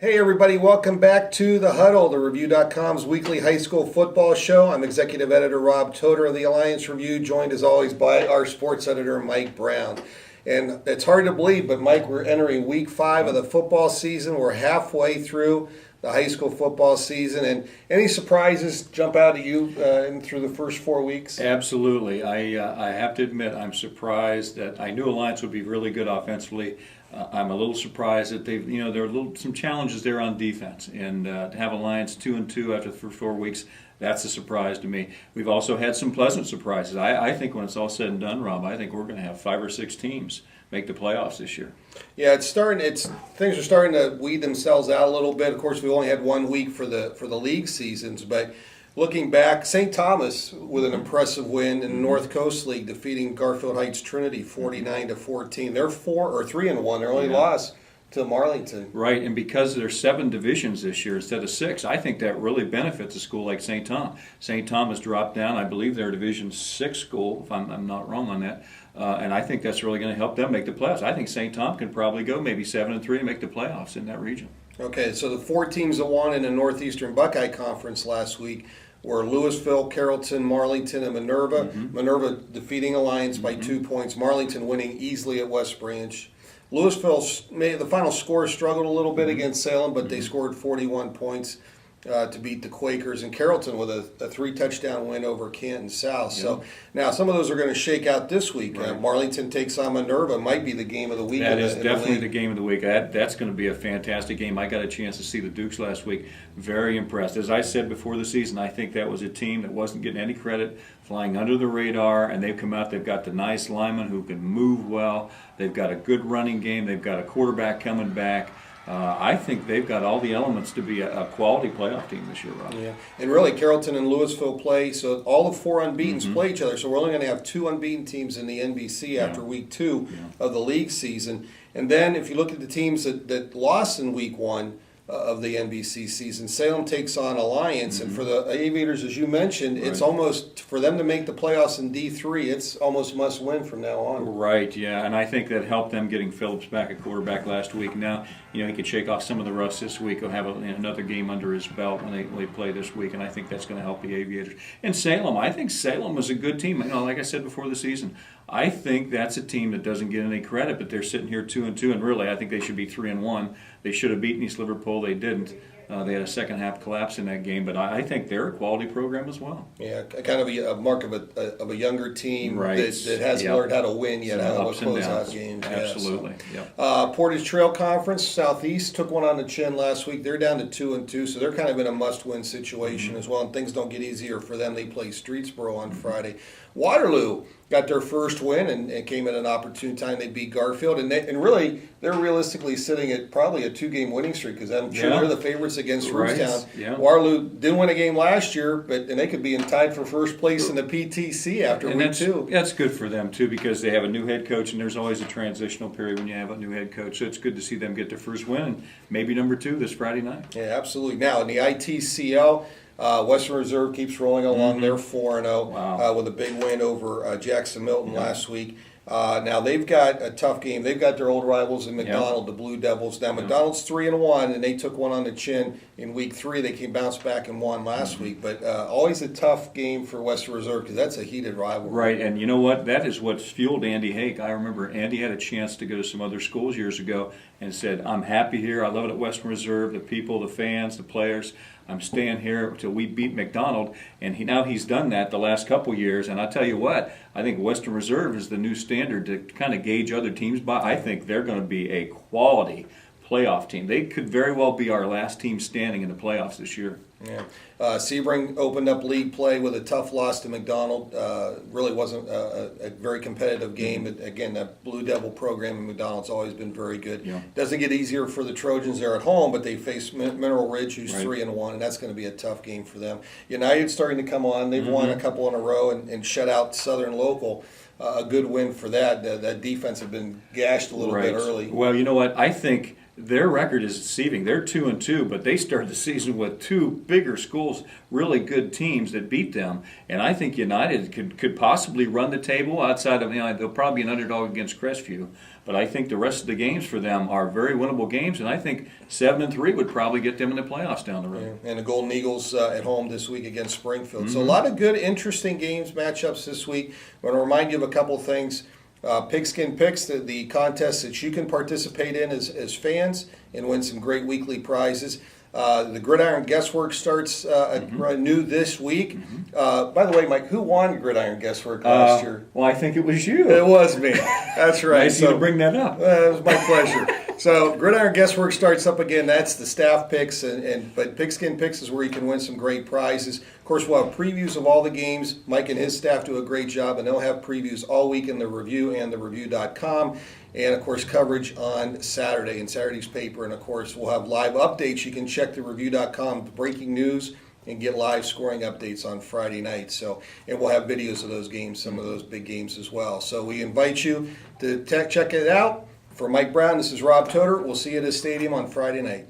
Hey everybody, welcome back to the Huddle, the Review.com's weekly high school football show. I'm Executive Editor Rob Todor of the Alliance Review, joined as always by our sports editor Mike Brown. And it's hard to believe, but Mike, we're entering week 5 of the football season. We're halfway through the high school football season. And any surprises jump out at you through the first 4 weeks? Absolutely. I have to admit I'm surprised that I knew Alliance would be really good offensively. I'm a little surprised that there are some challenges there on defense, and to have Alliance 2-2 after the first 4 weeks, that's a surprise to me. We've also had some pleasant surprises. I think when it's all said and done, Rob, I think we're going to have 5 or 6 teams make the playoffs this year. Yeah, things are starting to weed themselves out a little bit. Of course, we only had 1 week for the league seasons, but looking back, St. Thomas with an impressive win in the North Coast League, defeating Garfield Heights Trinity 49-14. They're 3-1. Their only loss to Marlington. Right, and because there's 7 divisions this year instead of 6, I think that really benefits a school like St. Tom. St. Tom has dropped down. I believe they're a Division 6 school, if I'm not wrong on that. And I think that's really going to help them make the playoffs. I think St. Tom can probably go maybe 7-3 and make the playoffs in that region. Okay, so the 4 teams that won in the Northeastern Buckeye Conference last week were Louisville, Carrollton, Marlington, and Minerva. Minerva defeating Alliance by 2 points. Marlington winning easily at West Branch. Louisville, the final score struggled a little bit against Salem, but they scored 41 points to beat the Quakers. And Carrollton with a 3-touchdown win over Canton South. So now some of those are going to shake out this week. Right. Marlington takes on Minerva. Might be the game of the week. That is definitely the game of the week. That's going to be a fantastic game. I got a chance to see the Dukes last week. Very impressed. As I said before the season, I think that was a team that wasn't getting any credit, flying under the radar, and they've come out. They've got the nice linemen who can move well. They've got a good running game. They've got a quarterback coming back. I think they've got all the elements to be a quality playoff team this year, Rob. Yeah, and really Carrollton and Louisville play, so all the 4 unbeatens play each other. So we're only going to have 2 unbeaten teams in the NBC after week 2 of the league season. And then if you look at the teams that lost in week 1 of the NBC season, Salem takes on Alliance, and for the Aviators, as you mentioned, it's almost, for them to make the playoffs in D3, it's almost must win from now on. Right, yeah, and I think that helped them getting Phillips back at quarterback last week. Now, he could shake off some of the rust this week. He'll have another game under his belt when they play this week, and I think that's going to help the Aviators. And Salem, I think Salem was a good team. Like I said before the season, I think that's a team that doesn't get any credit, but they're sitting here 2-2, and really I think they should be 3-1. They should have beaten East Liverpool. They didn't. They had a second half collapse in that game, but I think they're a quality program as well. Yeah, kind of a mark of a younger team right. that hasn't learned how to win yet, how to close out games. Absolutely. Portage Trail Conference Southeast took one on the chin last week. They're down to 2-2, so they're kind of in a must-win situation as well. And things don't get easier for them. They play Streetsboro on Friday. Waterloo got their first win and came at an opportune time. They beat Garfield, and really they're realistically sitting at probably a 2-game winning streak because I'm sure they're the favorites against Rootstown. Yeah. Waterloo didn't win a game last year, and they could be tied for first place in the PTC after week 2. That's good for them too because they have a new head coach, and there's always a transitional period when you have a new head coach. So it's good to see them get their first win, and maybe number 2 this Friday night. Yeah, absolutely. Now in the ITCL. Western Reserve keeps rolling along. They're 4-0 with a big win over Jackson Milton last week. Now they've got a tough game. They've got their old rivals in McDonald, the Blue Devils. Now McDonald's 3-1, and they took one on the chin in week 3. They came bounced back and won last week. But always a tough game for Western Reserve because that's a heated rivalry. Right, and you know what? That is what's fueled Andy Hake. I remember Andy had a chance to go to some other schools years ago and said, "I'm happy here. I love it at Western Reserve. The people, the fans, the players. I'm staying here until we beat McDonald." And now he's done that the last couple years. And I tell you what, I think Western Reserve is the new standard to kind of gauge other teams by. I think they're going to be a quality playoff team. They could very well be our last team standing in the playoffs this year. Yeah. Sebring opened up league play with a tough loss to McDonald. Really wasn't a very competitive game. But again, that Blue Devil program in McDonald's always been very good. Yeah. Doesn't get easier for the Trojans. They're at home, but they face Mineral Ridge, who's 3-1, and that's going to be a tough game for them. United's starting to come on. They've won a couple in a row and shut out Southern Local. A good win for that. That defense had been gashed a little bit early. Well, you know what? I think their record is deceiving. They're 2-2, but they started the season with 2 bigger schools, really good teams that beat them. And I think United could possibly run the table outside of, they'll probably be an underdog against Crestview. But I think the rest of the games for them are very winnable games, and I think 7-3 would probably get them in the playoffs down the road. Yeah. And the Golden Eagles at home this week against Springfield. So a lot of good, interesting games, matchups this week. I want to remind you of a couple things. Pigskin Picks, the contest that you can participate in as fans and win some great weekly prizes. The Gridiron Guesswork starts new this week. By the way, Mike, who won Gridiron Guesswork last year? Well, I think it was you. It was me. That's right. Nice to bring that up. It was my pleasure. So Gridiron Guesswork starts up again. That's the staff picks, but Pigskin Picks is where you can win some great prizes. Of course, we'll have previews of all the games. Mike and his staff do a great job, and they'll have previews all week in the Review and thereview.com. And, of course, coverage on Saturday in Saturday's paper. And, of course, we'll have live updates. You can check the Review.com breaking news and get live scoring updates on Friday night. So, and we'll have videos of those games, some of those big games as well. So we invite you to check it out. For Mike Brown, this is Rob Todor. We'll see you at the stadium on Friday night.